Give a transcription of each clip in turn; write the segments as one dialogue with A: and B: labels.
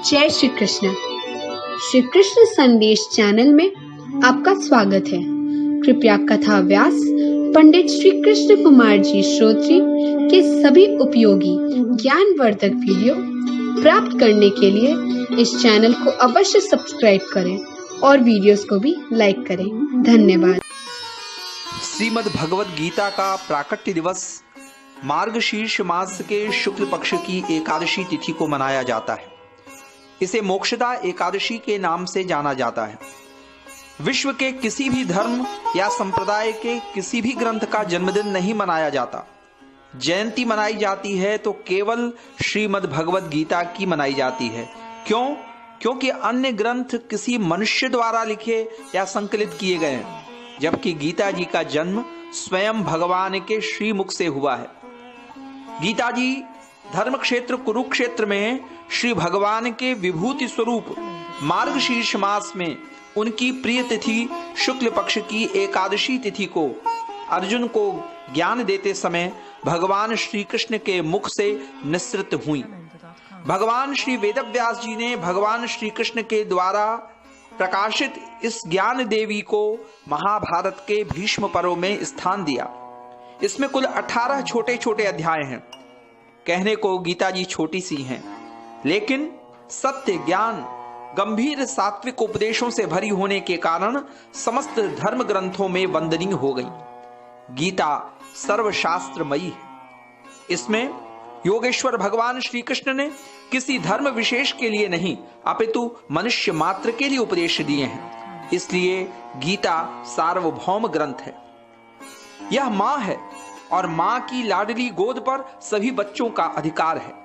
A: जय श्री कृष्ण। श्री कृष्ण संदेश चैनल में आपका स्वागत है। कृपया कथा व्यास पंडित श्री कृष्ण कुमार जी श्रोत्री के सभी उपयोगी ज्ञानवर्धक वीडियो प्राप्त करने के लिए इस चैनल को अवश्य सब्सक्राइब करें और वीडियोस को भी लाइक करें। धन्यवाद।
B: श्रीमद् भगवद गीता का प्राकट्य दिवस मार्गशीर्ष मास के शुक्ल पक्ष की एकादशी तिथि को मनाया जाता है। इसे मोक्षदा एकादशी के नाम से जाना जाता है। विश्व के किसी भी धर्म या संप्रदाय के किसी भी ग्रंथ का जन्मदिन नहीं मनाया जाता। जयंती मनाई जाती है तो केवल श्रीमद् भगवद गीता की मनाई जाती है। क्यों? क्योंकि अन्य ग्रंथ किसी मनुष्य द्वारा लिखे या संकलित किए गए हैं, जबकि गीता जी का जन्म स्वयं भगवान के श्रीमुख से हुआ है। गीता जी धर्म क्षेत्र कुरुक्षेत्र में श्री भगवान के विभूति स्वरूप मार्गशीर्ष मास में उनकी प्रिय तिथि शुक्ल पक्ष की एकादशी तिथि को अर्जुन को ज्ञान देते समय भगवान श्री कृष्ण के मुख से निसृत हुई। भगवान श्री वेदव्यास जी ने भगवान श्री कृष्ण के द्वारा प्रकाशित इस ज्ञान देवी को महाभारत के भीष्म पर्व में स्थान दिया। इसमें कुल 18 छोटे छोटे अध्याय हैं। कहने को गीता जी छोटी सी हैं, लेकिन सत्य ज्ञान गंभीर सात्विक उपदेशों से भरी होने के कारण समस्त धर्म ग्रंथों में वंदनीय हो गई। गीता सर्वशास्त्रमयी है। इसमें योगेश्वर भगवान श्री कृष्ण ने किसी धर्म विशेष के लिए नहीं अपितु मनुष्य मात्र के लिए उपदेश दिए हैं। इसलिए गीता सार्वभौम ग्रंथ है। यह मां है और मां की लाडली गोद पर सभी बच्चों का अधिकार है।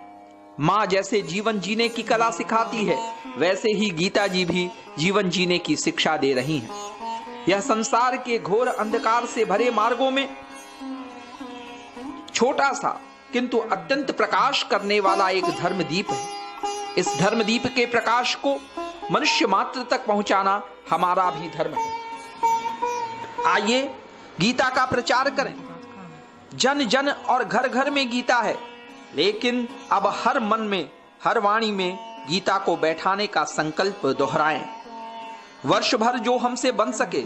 B: मां जैसे जीवन जीने की कला सिखाती है, वैसे ही गीता जी भी जीवन जीने की शिक्षा दे रही हैं। यह संसार के घोर अंधकार से भरे मार्गों में छोटा सा किंतु अत्यंत प्रकाश करने वाला एक धर्मदीप है। इस धर्मदीप के प्रकाश को मनुष्य मात्र तक पहुंचाना हमारा भी धर्म है। आइए गीता का प्रचार करें। जन जन और घर घर में गीता है, लेकिन अब हर मन में हर वाणी में गीता को बैठाने का संकल्प दोहराएं। वर्ष भर जो हमसे बन सके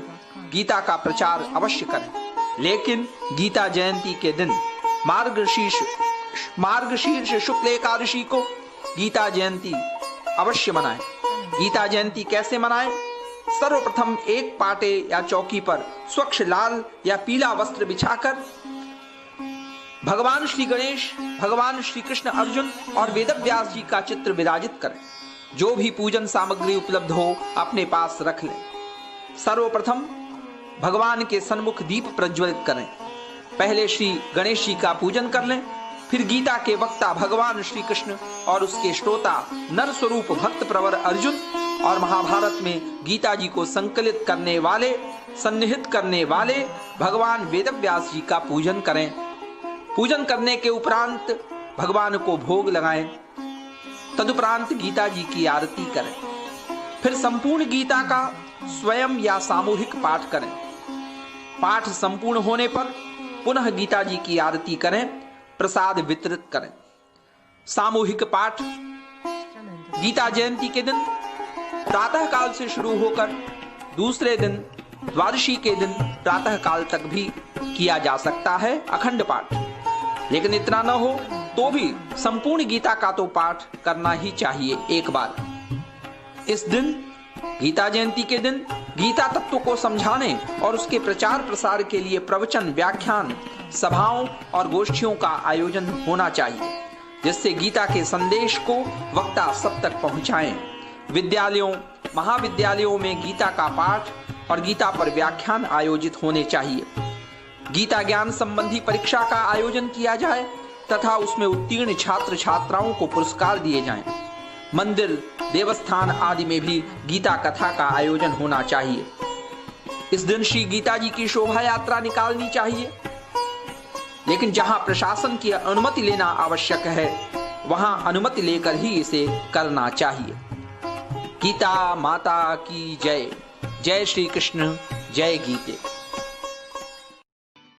B: गीता का प्रचार अवश्य करें, लेकिन गीता जयंती के दिन मार्गशीर्ष शुक्ल एकादशी को गीता जयंती अवश्य मनाएं। गीता जयंती कैसे मनाएं? सर्वप्रथम एक पाटे या चौकी पर स्वच्छ लाल या पीला वस्त्र बिछाकर भगवान श्री गणेश, भगवान श्री कृष्ण, अर्जुन और वेदव्यास जी का चित्र विराजित करें। जो भी पूजन सामग्री उपलब्ध हो अपने पास रख लें। सर्वप्रथम भगवान के सन्मुख दीप प्रज्वलित करें। पहले श्री गणेश जी का पूजन कर लें, फिर गीता के वक्ता भगवान श्री कृष्ण और उसके श्रोता नर स्वरूप भक्त प्रवर अर्जुन और महाभारत में गीता जी को संकलित करने वाले, सन्निहित करने वाले भगवान वेदव्यास जी का पूजन करें। पूजन करने के उपरांत भगवान को भोग लगाएं। तदुपरांत गीता जी की आरती करें। फिर संपूर्ण गीता का स्वयं या सामूहिक पाठ करें। पाठ संपूर्ण होने पर पुनः गीता जी की आरती करें, प्रसाद वितरित करें। सामूहिक पाठ गीता जयंती के दिन प्रातः काल से शुरू होकर दूसरे दिन द्वादशी के दिन प्रातः काल तक भी किया जा सकता है अखंड पाठ। लेकिन इतना न हो तो भी संपूर्ण गीता का तो पाठ करना ही चाहिए एक बार। इस दिन गीता जयंती के दिन गीता तत्व को समझाने और उसके प्रचार प्रसार के लिए प्रवचन, व्याख्यान, सभाओं और गोष्ठियों का आयोजन होना चाहिए, जिससे गीता के संदेश को वक्ता सब तक पहुंचाएं। विद्यालयों, महाविद्यालयों में गीता का पाठ और गीता पर व्याख्यान आयोजित होने चाहिए। गीता ज्ञान संबंधी परीक्षा का आयोजन किया जाए तथा उसमें उत्तीर्ण छात्र छात्राओं को पुरस्कार दिए जाएं। मंदिर, देवस्थान आदि में भी गीता कथा का आयोजन होना चाहिए। इस दिन श्री गीता जी की शोभा यात्रा निकालनी चाहिए, लेकिन जहां प्रशासन की अनुमति लेना आवश्यक है वहां अनुमति लेकर ही इसे करना चाहिए। गीता माता की जय। जय श्री कृष्ण, जय गीते।